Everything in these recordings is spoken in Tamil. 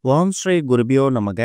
ஓம் ஸ்ரீ குருபியோ நமக.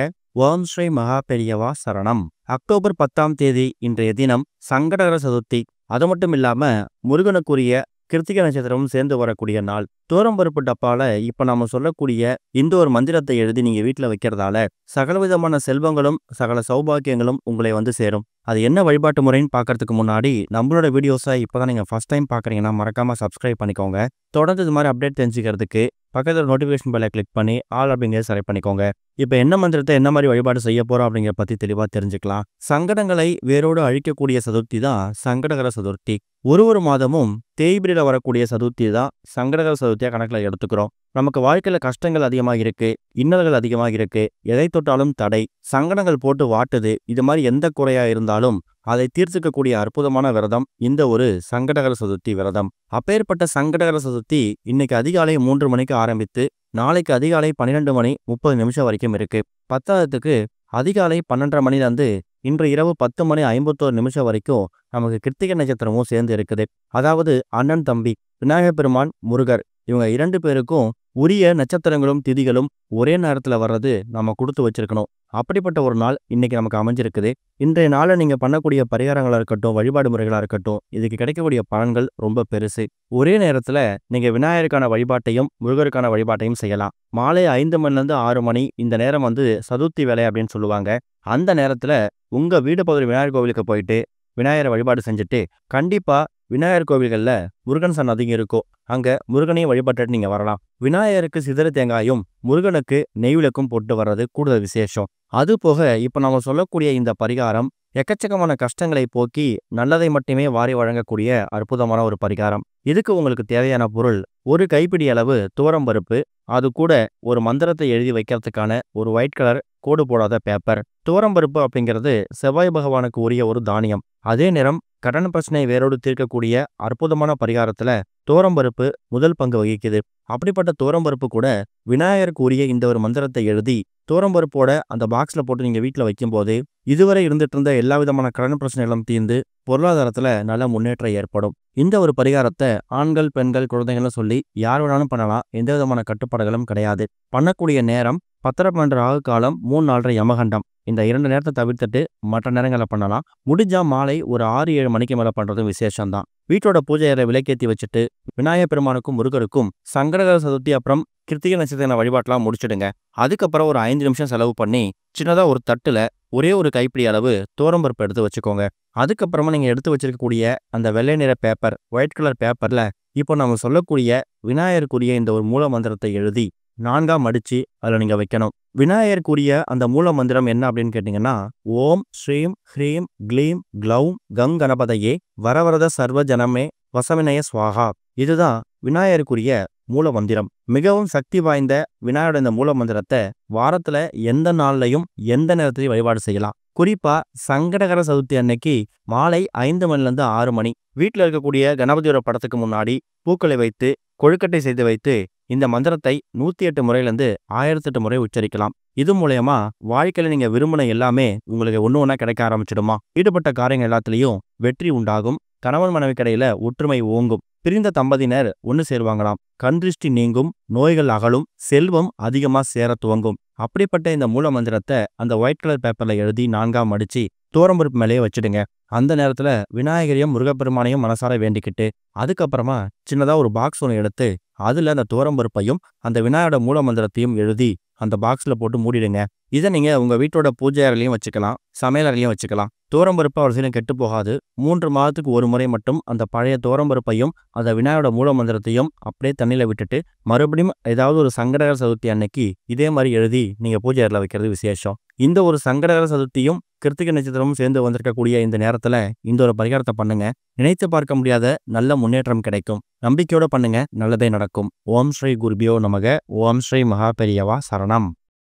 ஓம் ஸ்ரீ மகா பெரியவா சரணம். அக்டோபர் 10ஆம் தேதி இன்றைய தினம் சங்கடகர சதுர்த்தி. அது மட்டும் இல்லாம முருகனுக்குரிய கிருத்திகை நட்சத்திரமும் சேர்ந்து வரக்கூடிய நாள். துவரம்பருப்பு டப்பால இப்ப நாம சொல்லக்கூடிய இந்த ஒரு மந்திரத்தை எழுதி நீங்க வீட்டுல வைக்கிறதால சகலவிதமான செல்வங்களும் சகல சௌபாக்கியங்களும் உங்களை வந்து சேரும். அது என்ன வழிபாட்டு முறைன்னு பார்க்கறதுக்கு முன்னாடி நம்மளோட வீடியோஸை இப்போதான் நீங்கள் ஃபர்ஸ்ட் டைம் பார்க்குறீங்கன்னா மறக்காமல் சப்ஸ்கிரைப் பண்ணிக்கோங்க. தொடர்ந்து இது மாதிரி அப்டேட் தெரிஞ்சுக்கிறதுக்கு பக்கத்தில் நோட்டிஃபிகேஷன் பெல்லை கிளிக் பண்ணி ஆல் அப்படிங்கிறத செலக்ட் பண்ணிக்கோங்க. இப்போ என்ன மந்திரத்தை என்ன மாதிரி வழிபாடு செய்ய போகிறோம் அப்படிங்கிறத பற்றி தெளிவாக தெரிஞ்சுக்கலாம். சங்கடங்களை வேரோடு அழிக்கக்கூடிய சதுர்த்தி தான் சங்கடகர சதுர்த்தி. ஒரு மாதமும் தேய்பிரியில் வரக்கூடிய சதுர்த்தி தான் சங்கடகர சதுர்த்தியாக கணக்கில் எடுத்துக்கிறோம். நமக்கு வாழ்க்கையில் கஷ்டங்கள் அதிகமாக இருக்கு, இன்னல்கள் அதிகமாக இருக்கு, எதை தொட்டாலும் தடை, சங்கடங்கள் போட்டு வாட்டுது. இது மாதிரி எந்த குறையா இருந்தாலும் அதை தீர்த்துக்கக்கூடிய அற்புதமான விரதம் இந்த ஒரு சங்கடகர சதுர்த்தி விரதம். அப்பேற்பட்ட சங்கடகர சதுர்த்தி இன்னைக்கு அதிகாலை 3 மணிக்கு ஆரம்பித்து நாளைக்கு அதிகாலை 12:30 வரைக்கும் இருக்கு. பத்தாவதுக்கு அதிகாலை 12:30 மணிலேருந்து இன்று இரவு 10:51 வரைக்கும் நமக்கு கிருத்திகை நட்சத்திரமும் சேர்ந்து இருக்குது. அதாவது அண்ணன் தம்பி விநாயகப் பெருமான் முருகர் இவங்க 2 பேருக்கும் உரிய நட்சத்திரங்களும் திதிகளும் ஒரே நேரத்தில் வர்றது நம்ம கொடுத்து வச்சிருக்கணும். அப்படிப்பட்ட ஒரு நாள் இன்னைக்கு நமக்கு அமைஞ்சிருக்குது. இன்றைய நாளை நீங்க பண்ணக்கூடிய பரிகாரங்களா இருக்கட்டும், வழிபாடு முறைகளா இருக்கட்டும், இதுக்கு கிடைக்கக்கூடிய பலன்கள் ரொம்ப பெருசு. ஒரே நேரத்துல நீங்க விநாயகருக்கான வழிபாட்டையும் முருகருக்கான வழிபாட்டையும் செய்யலாம். மாலை 5 மணிலேருந்து 6 மணி இந்த நேரம் வந்து சதுர்த்தி வேலை அப்படின்னு சொல்லுவாங்க. அந்த நேரத்துல உங்க வீடு பகுதி விநாயகர் கோவிலுக்கு போயிட்டு விநாயகரை வழிபாடு செஞ்சுட்டு கண்டிப்பா விநாயகர் கோவில்கள்ல முருகன் சன்னதிங்க இருக்கும், அங்க முருகனையும் வழிபட்டு நீங்க வரலாம். விநாயகருக்கு சிதறு தேங்காயும் முருகனுக்கு நெய்விளக்கும் போட்டு வர்றது கூடுதல் விசேஷம். அது போக இப்ப நம்ம சொல்லக்கூடிய இந்த பரிகாரம் எக்கச்சக்கமான கஷ்டங்களை போக்கி நல்லதை மட்டுமே வாரி வழங்கக்கூடிய அற்புதமான ஒரு பரிகாரம். இதுக்கு உங்களுக்கு தேவையான பொருள் ஒரு கைப்பிடி அளவு துவரம்பருப்பு, அது கூட ஒரு மந்திரத்தை எழுதி வைக்கிறதுக்கான ஒரு ஒயிட் கலர் கோடு போடாத பேப்பர். துவரம்பருப்பு அப்படிங்கிறது செவ்வாய் பகவானுக்கு உரிய ஒரு தானியம். அதே நேரம் கடன் பிரச்சனை வேரோடு தீர்க்கக்கூடிய அற்புதமான பரிகாரத்துல துவரம்பருப்பு முதல் பங்கு வகிக்குது. அப்படிப்பட்ட துவரம்பருப்பு கூட விநாயகருக்கு உரிய இந்த ஒரு மந்திரத்தை எழுதி துவரம்பருப்போட அந்த பாக்ஸ்ல போட்டு நீங்க வீட்டுல வைக்கும் போது இதுவரை இருந்துட்டு இருந்த எல்லா விதமான கடன் பிரச்சனைகளும் தீர்ந்து பொருளாதாரத்துல நல்ல முன்னேற்றம் ஏற்படும். இந்த ஒரு பரிகாரத்தை ஆண்கள் பெண்கள் குழந்தைகள்னு சொல்லி யார் வேணாலும் பண்ணலாம். எந்த விதமான கட்டுப்பாடுகளும் கிடையாது. பண்ணக்கூடிய நேரம் 10:12 ராகு காலம், 3:04 யமகண்டம். இந்த 2 நேரத்தை தவிர்த்துட்டு மற்ற நேரங்களை பண்ணலாம். முடிஞ்சா மாலை ஒரு 6-7 மணிக்கு மேல பண்றதும் விசேஷம்தான். வீட்டோட பூஜை அறை விளக்கேற்றி வச்சுட்டு விநாயகப் பெருமானுக்கும் முருகருக்கும் சங்கடகர சதுர்த்தி அப்புறம் கிருத்திகை நட்சத்திர வழிபாட்டெல்லாம் முடிச்சிடுங்க. அதுக்கப்புறம் ஒரு 5 நிமிஷம் செலவு பண்ணி சின்னதா ஒரு தட்டுல ஒரே ஒரு கைப்பிடி அளவு துவரம்பருப்பு எடுத்து வச்சுக்கோங்க. அதுக்கப்புறமா நீங்க எடுத்து வச்சிருக்கக்கூடிய அந்த வெள்ளை நிற பேப்பர், ஒயிட் கலர் பேப்பர்ல இப்போ நம்ம சொல்லக்கூடிய விநாயகருக்குரிய இந்த ஒரு மூல மந்திரத்தை எழுதி 4ஆ மடிச்சு அதில் நீங்க வைக்கணும். விநாயகருக்குரிய அந்த மூல மந்திரம் என்ன அப்படின்னு கேட்டீங்கன்னா, ஓம் ஸ்ரீம் ஹ்ரீம் க்ளீம் க்ளௌம் கங் கணபதையே வரவரத சர்வ ஜனமே வசவினய ஸ்வாகா. இதுதான் விநாயகருக்குரிய மூல மந்திரம். மிகவும் சக்தி வாய்ந்த விநாயகரோட இந்த மூல மந்திரத்தை வாரத்துல எந்த நாள்லையும் எந்த நேரத்திலையும் வழிபாடு செய்யலாம். குறிப்பா சங்கடகர சதுர்த்தி அன்னைக்கு மாலை 5 மணிலேருந்து 6 மணி வீட்டில் இருக்கக்கூடிய கணபதியோட படத்துக்கு முன்னாடி பூக்களை வைத்து கொழுக்கட்டை செய்து வைத்து இந்த மந்திரத்தை 108 முறையிலிருந்து 1008 முறை உச்சரிக்கலாம். இது மூலயமா வாழ்க்கையில நீங்க விரும்பின எல்லாமே உங்களுக்கு ஒண்ணு கிடைக்க ஆரம்பிச்சிடுமா. ஈடுபட்ட காரியங்கள் எல்லாத்திலையும் வெற்றி உண்டாகும். கணவன் மனைவி கடையில ஒற்றுமை ஓங்கும். பிரிந்த தம்பதியினர் ஒன்று சேருவாங்களாம். கண் திருஷ்டி நீங்கும், நோய்கள் அகலும், செல்வம் அதிகமா சேர துவங்கும். அப்படிப்பட்ட இந்த மூல மந்திரத்தை அந்த ஒயிட் கலர் பேப்பர்ல எழுதி 4ஆ மடிச்சு துவரம்பருப்பு மேலேயே வச்சுடுங்க. அந்த நேரத்துல விநாயகரையும் முருகப்பெருமானையும் மனசார வேண்டிக்கிட்டு அதுக்கப்புறமா சின்னதா ஒரு பாக்ஸ் ஒன்று எடுத்து அதுல அந்த துவரம்பருப்பையும் அந்த விநாயகரோட மூல மந்திரத்தையும் எழுதி அந்த பாக்ஸ்ல போட்டு மூடிடுங்க. இதை நீங்க உங்க வீட்டோட பூஜை அறையிலையும் வச்சுக்கலாம், சமையல் அறையிலையும் வச்சுக்கலாம். துவரம்பருப்பு அவசியம் கெட்டு போகாது. 3 மாதத்துக்கு ஒரு முறை மட்டும் அந்த பழைய துவரம்பருப்பையும் அந்த விநாயகரோட மூல மந்திரத்தையும் அப்படியே தண்ணியில விட்டுட்டு மறுபடியும் ஏதாவது ஒரு சங்கடகர சதுர்த்தி அன்னைக்கு இதே மாதிரி எழுதி நீங்க பூஜை அறையில வைக்கிறது விசேஷம். இந்த ஒரு சங்கடகர சதுர்த்தியும் கிருத்திகை நட்சத்திரமும் சேர்ந்து வந்திருக்கக்கூடிய இந்த நேரத்துல இந்த ஒரு பரிகாரத்தை பண்ணுங்க. நினைத்து பார்க்க முடியாத நல்ல முன்னேற்றம் கிடைக்கும். நம்பிக்கையோட பண்ணுங்க, நல்லதே நடக்கும். ஓம் ஸ்ரீ குருபியோ நமக. ஓம் ஸ்ரீ மகா பெரியவா சரணம்.